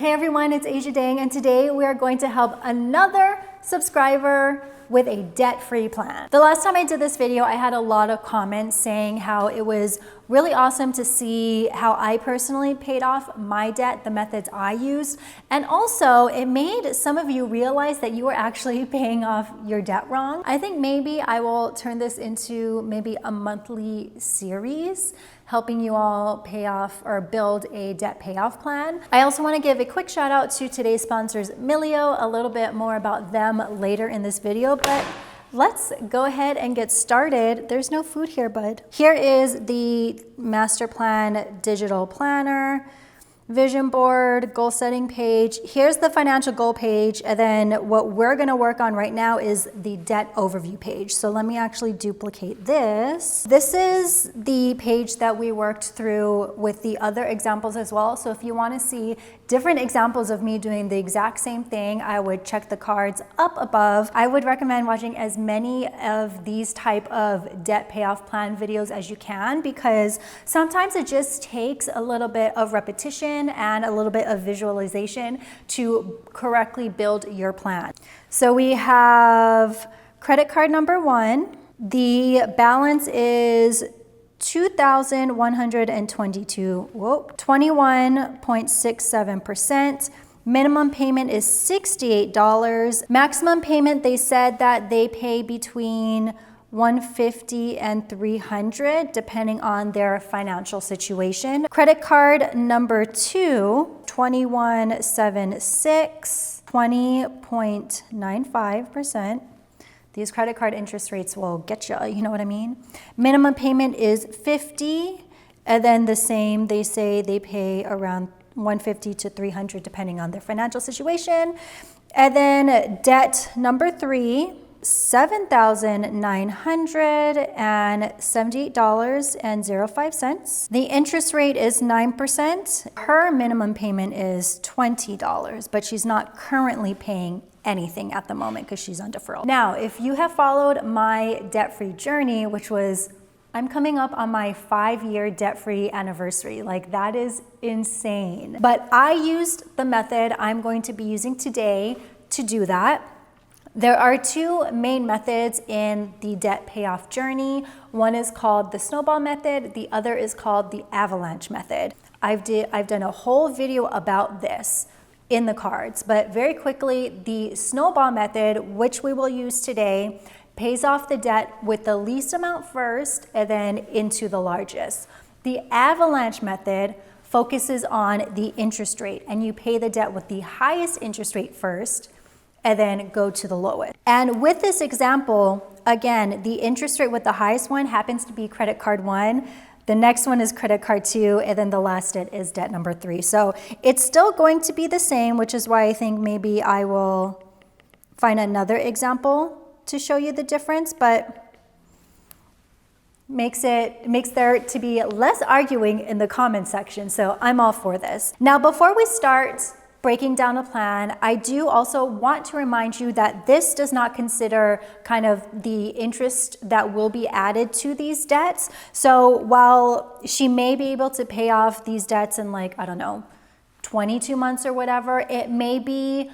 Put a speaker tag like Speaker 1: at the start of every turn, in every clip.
Speaker 1: Hey everyone, it's ajadang, and today we are going to help another subscriber with a debt-free plan. The last time I did this video, I had a lot of comments saying how it was really awesome to see how I personally paid off my debt, the methods I used, and also it made some of you realize that you were actually paying off your debt wrong. I think maybe I will turn this into maybe a monthly series, helping you all pay off or build a debt payoff plan. I also want to give a quick shout out to today's sponsors, Milio, a little bit more about them later in this video, but let's go ahead and get started. There's no food here, bud. Here is the master plan digital planner, vision board, goal setting page. Here's the financial goal page. And then what we're gonna work on right now is the debt overview page. So let me actually duplicate this. This is the page that we worked through with the other examples as well. So if you wanna see different examples of me doing the exact same thing, I would check the cards up above. I would recommend watching as many of these type of debt payoff plan videos as you can, because sometimes it just takes a little bit of repetition and a little bit of visualization to correctly build your plan. So we have credit card number 1. The balance is $2,122, 21.67%. Minimum payment is $68. Maximum payment, they said that they pay between $150 and $300 depending on their financial situation. Credit card number 2, 2176, 20.95%. These credit card interest rates will get you, you know what I mean? Minimum payment is $50, and then the same, they say they pay around $150 to $300 depending on their financial situation. And then debt number 3, $7,978.05. The interest rate is 9%. Her minimum payment is $20, but she's not currently paying anything at the moment because she's on deferral. Now, if you have followed my debt-free journey, which was, I'm coming up on my 5-year debt-free anniversary. Like, that is insane. But I used the method I'm going to be using today to do that. There are 2 main methods in the debt payoff journey. One is called the Snowball Method. The other is called the Avalanche Method. I've done a whole video about this in the cards, but very quickly, the Snowball Method, which we will use today, pays off the debt with the least amount first and then into the largest. The Avalanche Method focuses on the interest rate, and you pay the debt with the highest interest rate first and then go to the lowest. And with this example, again, the interest rate with the highest one happens to be credit card 1. The next one is credit card 2, and then the last debt is debt number 3. So it's still going to be the same, which is why I think maybe I will find another example to show you the difference, but makes there to be less arguing in the comment section. So I'm all for this. Now, before we start breaking down a plan, I do also want to remind you that this does not consider kind of the interest that will be added to these debts. So while she may be able to pay off these debts in, like, I don't know, 22 months or whatever, it may be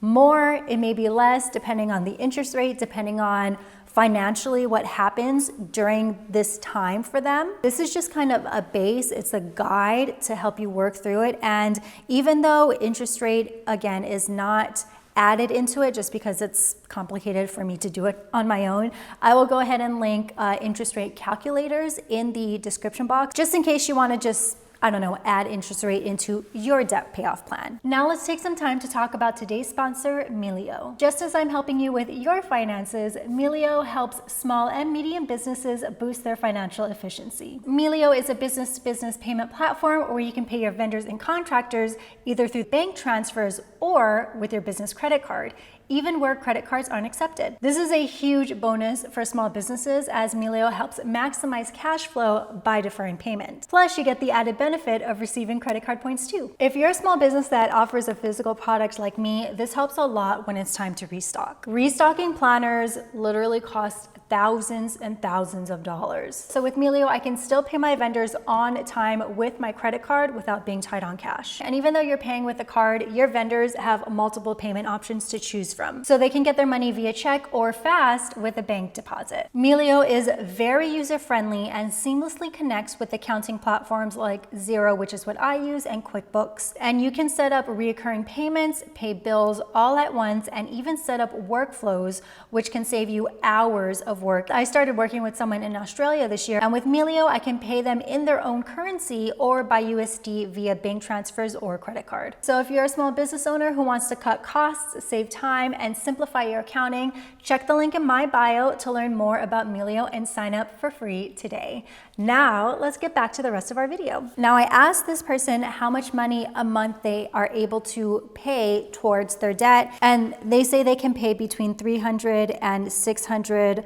Speaker 1: more, it may be less, depending on the interest rate, depending on financially what happens during this time for them. This is just kind of a base, it's a guide to help you work through it. And even though interest rate, again, is not added into it just because it's complicated for me to do it on my own, I will go ahead and link interest rate calculators in the description box, just in case you want to just, I don't know, add interest rate into your debt payoff plan. Now let's take some time to talk about today's sponsor, Milio. Just as I'm helping you with your finances, Milio helps small and medium businesses boost their financial efficiency. Milio is a business-to-business payment platform where you can pay your vendors and contractors either through bank transfers or with your business credit card, even where credit cards aren't accepted. This is a huge bonus for small businesses, as Milio helps maximize cash flow by deferring payment. Plus, you get the added benefit of receiving credit card points too. If you're a small business that offers a physical product like me, this helps a lot when it's time to restock. Restocking planners literally cost thousands and thousands of dollars. So with Melio, I can still pay my vendors on time with my credit card without being tight on cash. And even though you're paying with a card, your vendors have multiple payment options to choose from. So they can get their money via check or fast with a bank deposit. Melio is very user-friendly and seamlessly connects with accounting platforms like Xero, which is what I use, and QuickBooks. And you can set up recurring payments, pay bills all at once, and even set up workflows, which can save you hours of work. I started working with someone in Australia this year, and with Melio, I can pay them in their own currency or by USD via bank transfers or credit card. So if you're a small business owner who wants to cut costs, save time, and simplify your accounting, check the link in my bio to learn more about Melio and sign up for free today. Now, let's get back to the rest of our video. Now, I asked this person how much money a month they are able to pay towards their debt, and they say they can pay between $300 and $600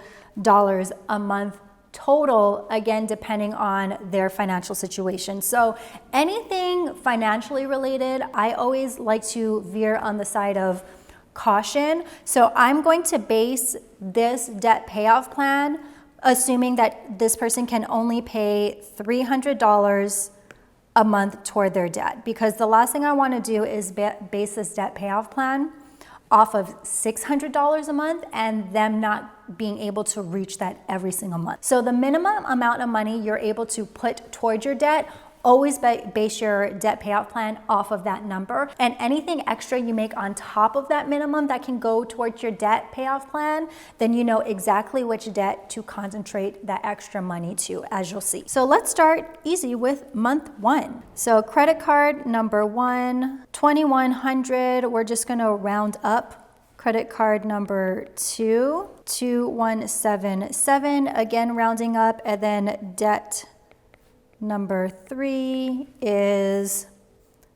Speaker 1: a month total, again, depending on their financial situation. So anything financially related, I always like to veer on the side of caution. So I'm going to base this debt payoff plan assuming that this person can only pay $300 a month toward their debt, because the last thing I want to do is base this debt payoff plan off of $600 a month and them not being able to reach that every single month. So the minimum amount of money you're able to put towards your debt, always base your debt payoff plan off of that number, and anything extra you make on top of that minimum that can go towards your debt payoff plan, then you know exactly which debt to concentrate that extra money to, as you'll see. So let's start easy with month one. So credit card number one, $2,100. We're just gonna round up. Credit card number two, $2,177. Again, rounding up, and then debt number three is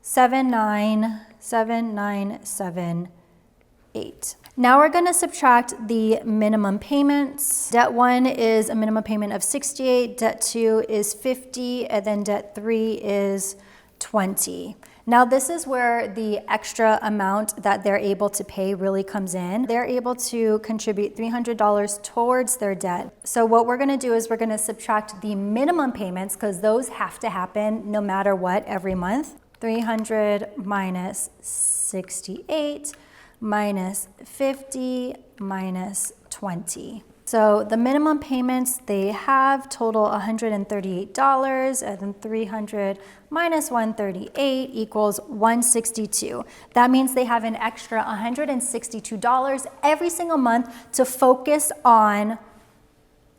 Speaker 1: $7,978. Now we're going to subtract the minimum payments. Debt one is a minimum payment of $68, debt two is $50, and then debt three is $20. Now this is where the extra amount that they're able to pay really comes in. They're able to contribute $300 towards their debt. So what we're gonna do is we're gonna subtract the minimum payments, because those have to happen no matter what every month. 300 minus 68 minus 50 minus 20. So the minimum payments they have total $138, and then 300 minus 138 equals $162. That means they have an extra $162 every single month to focus on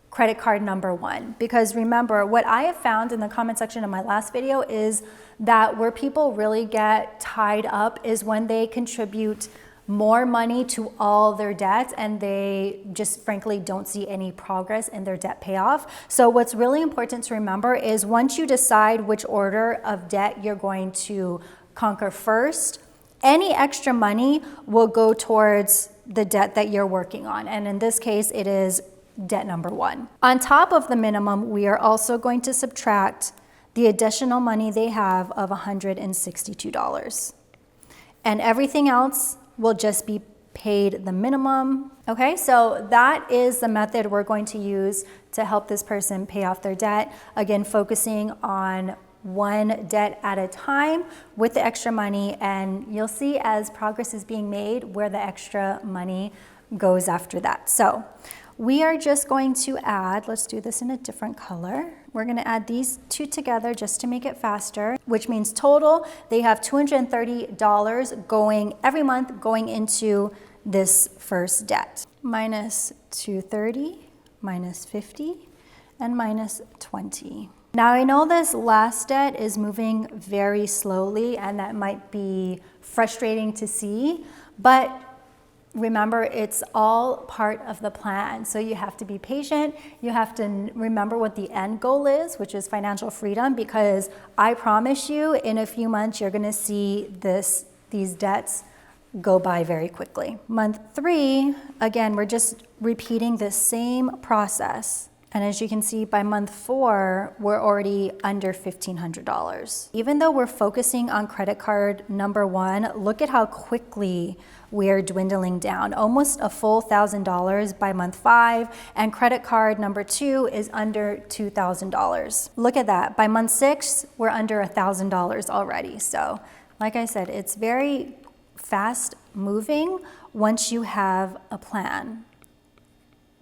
Speaker 1: credit card number one. Because remember, what I have found in the comment section of my last video is that where people really get tied up is when they contribute more money to all their debts and they just frankly don't see any progress in their debt payoff. So what's really important to remember is once you decide which order of debt you're going to conquer first, any extra money will go towards the debt that you're working on. And in this case, it is debt number one. On top of the minimum, we are also going to subtract the additional money they have of $162. And everything else will just be paid the minimum. Okay, so that is the method we're going to use to help this person pay off their debt. Again, focusing on one debt at a time with the extra money, and you'll see as progress is being made where the extra money goes after that. So we are just going to add, let's do this in a different color. We're gonna add these two together just to make it faster, which means total, they have $230 going every month going into this first debt. Minus 230, minus 50, and minus 20. Now I know this last debt is moving very slowly and that might be frustrating to see, but remember, it's all part of the plan. So you have to be patient. You have to remember what the end goal is, which is financial freedom, because I promise you in a few months, you're gonna see these debts go by very quickly. Month three, again, we're just repeating the same process. And as you can see, by month 4, we're already under $1,500. Even though we're focusing on credit card number 1, look at how quickly we're dwindling down. Almost a full $1,000 by month 5, and credit card number 2 is under $2,000. Look at that. By month 6, we're under $1,000 already. So, like I said, it's very fast moving once you have a plan.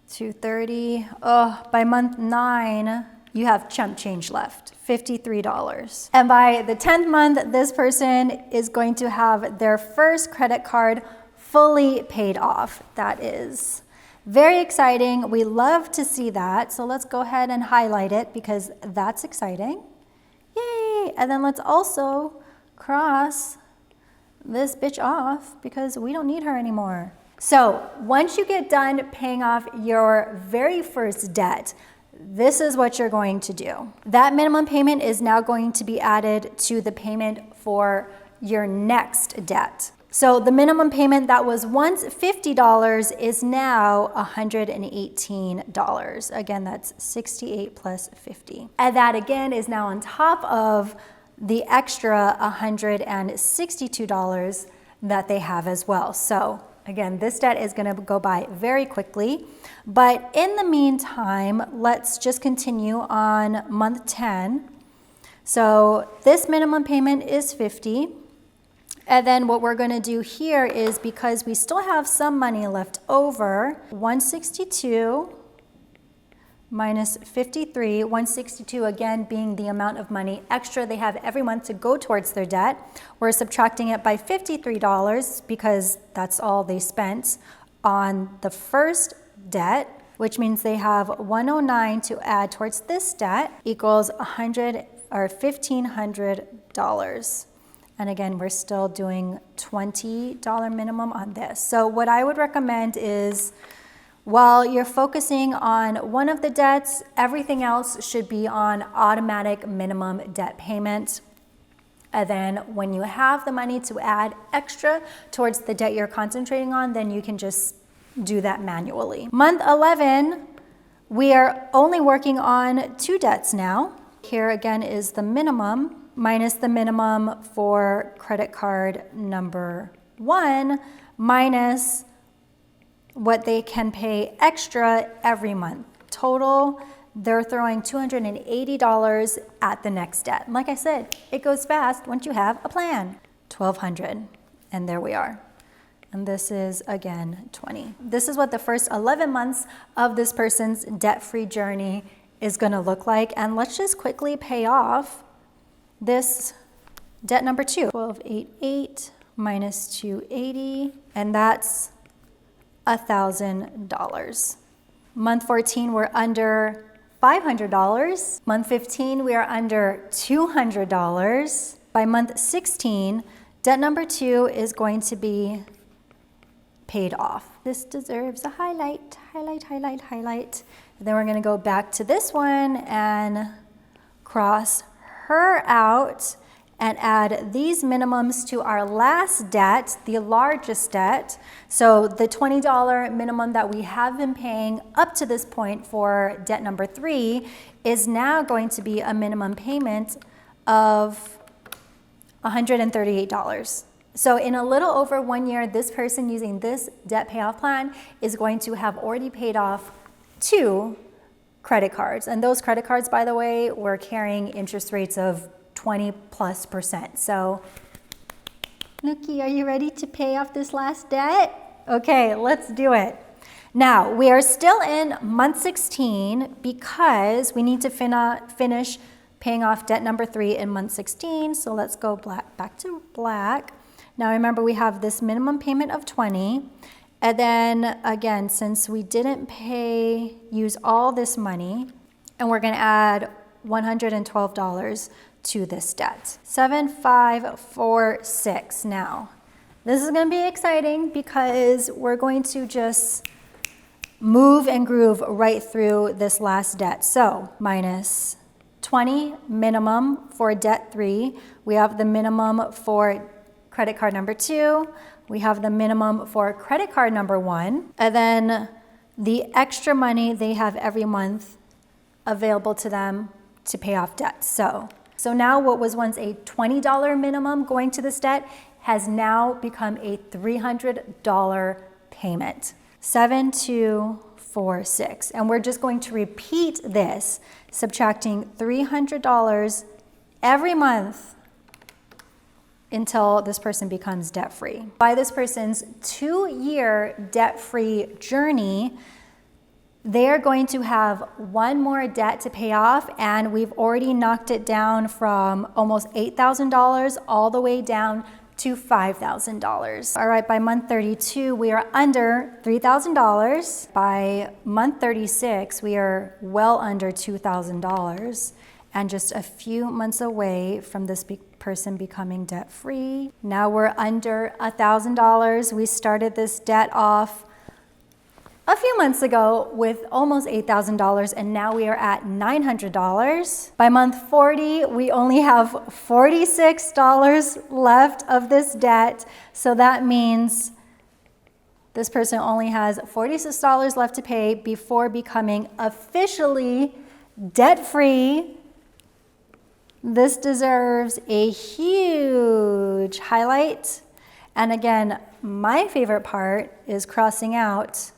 Speaker 1: 230. Oh, by month 9, you have chump change left, $53. And by the 10th month, this person is going to have their first credit card fully paid off. That is very exciting. We love to see that. So let's go ahead and highlight it because that's exciting. Yay! And then let's also cross this bitch off because we don't need her anymore. So once you get done paying off your very first debt, this is what you're going to do. That minimum payment is now going to be added to the payment for your next debt. So the minimum payment that was once $50 is now $118. Again, that's 68 plus 50. And that again is now on top of the extra $162 that they have as well. So again, this debt is going to go by very quickly, but in the meantime, let's just continue on month 10. So this minimum payment is $50, and then what we're going to do here is, because we still have some money left over, 162 minus 53, 162 again being the amount of money extra they have every month to go towards their debt. We're subtracting it by $53 because that's all they spent on the first debt, which means they have 109 to add towards this debt equals $1,500. And again, we're still doing $20 minimum on this. So what I would recommend is, while you're focusing on one of the debts, everything else should be on automatic minimum debt payment. And then when you have the money to add extra towards the debt you're concentrating on, then you can just do that manually. Month 11, we are only working on 2 debts now. Here again is the minimum minus the minimum for credit card number 1 minus what they can pay extra every month. Total, they're throwing $280 at the next debt. And like I said, it goes fast once you have a plan. $1,200, and there we are. And this is, again, 20. This is what the first 11 months of this person's debt-free journey is gonna look like. And let's just quickly pay off this debt number 2. 1288 minus 280, and that's $1,000. Month 14, we're under $500. Month 15, we are under $200. By month 16, debt number 2 is going to be paid off. This deserves a highlight, highlight, highlight, highlight. And then we're gonna go back to this one and cross her out and add these minimums to our last debt, the largest debt. So the $20 minimum that we have been paying up to this point for debt number 3 is now going to be a minimum payment of $138. So in a little over 1 year, this person using this debt payoff plan is going to have already paid off 2 credit cards. And those credit cards, by the way, were carrying interest rates of 20+%. So, Nuki, are you ready to pay off this last debt? Okay, let's do it. Now, we are still in month 16 because we need to finish paying off debt number 3 in month 16. So let's go back to black. Now remember, we have this minimum payment of 20. And then again, since we didn't use all this money, and we're gonna add $112 to this debt. 7546 now. This is gonna be exciting because we're going to just move and groove right through this last debt. So minus 20 minimum for debt 3. We have the minimum for credit card number 2. We have the minimum for credit card number 1. And then the extra money they have every month available to them to pay off debt. So now what was once a $20 minimum going to this debt has now become a $300 payment. 7246. And we're just going to repeat this, subtracting $300 every month until this person becomes debt-free. By this person's 2-year debt-free journey, they are going to have one more debt to pay off, and we've already knocked it down from almost $8,000 all the way down to $5,000. All right, by month 32, we are under $3,000. By month 36, we are well under $2,000, and just a few months away from this person becoming debt-free. Now we're under $1,000. We started this debt off a few months ago with almost $8,000, and now we are at $900. By month 40, we only have $46 left of this debt. So that means this person only has $46 left to pay before becoming officially debt-free. This deserves a huge highlight. And again, my favorite part is crossing out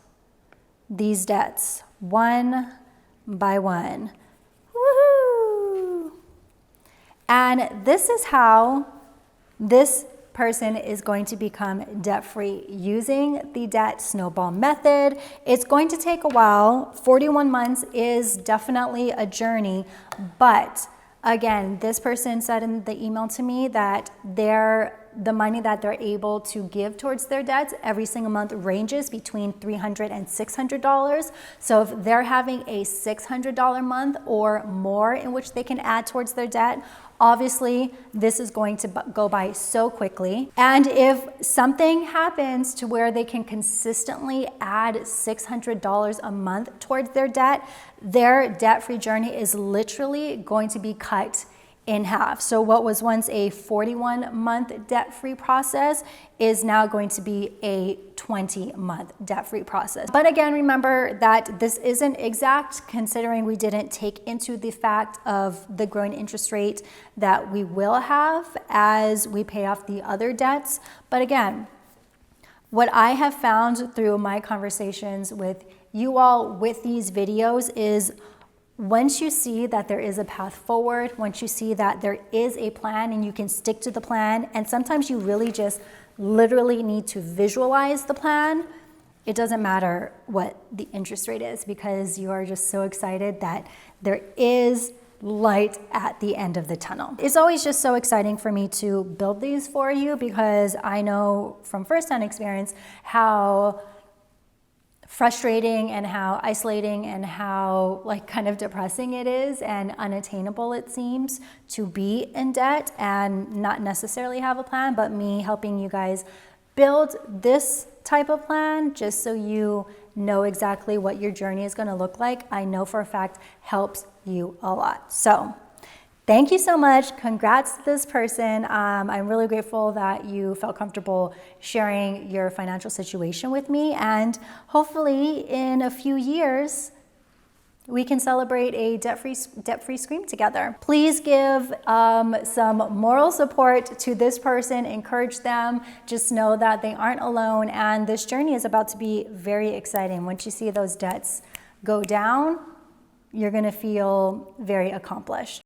Speaker 1: these debts one by one. Woohoo! And this is how this person is going to become debt-free using the debt snowball method. It's going to take a while. 41 months is definitely a journey, but again, this person said in the email to me that the money that they're able to give towards their debts every single month ranges between $300 and $600. So if they're having a $600 month or more in which they can add towards their debt, obviously this is going to go by so quickly. And if something happens to where they can consistently add $600 a month towards their debt, their debt-free journey is literally going to be cut in half. So what was once a 41-month debt-free process is now going to be a 20-month debt-free process. But again, remember that this isn't exact, considering we didn't take into the fact of the growing interest rate that we will have as we pay off the other debts. But again, what I have found through my conversations with you all with these videos is once you see that there is a path forward, once you see that there is a plan and you can stick to the plan, and sometimes you really just literally need to visualize the plan, it doesn't matter what the interest rate is, because you are just so excited that there is light at the end of the tunnel. It's always just so exciting for me to build these for you, because I know from firsthand experience how frustrating and how isolating and how kind of depressing it is and unattainable it seems to be in debt and not necessarily have a plan. But me helping you guys build this type of plan just so you know exactly what your journey is going to look like, I know for a fact helps you a lot. So thank you so much. Congrats to this person. I'm really grateful that you felt comfortable sharing your financial situation with me. And hopefully in a few years, we can celebrate a debt-free scream together. Please give some moral support to this person. Encourage them. Just know that they aren't alone. And this journey is about to be very exciting. Once you see those debts go down, you're going to feel very accomplished.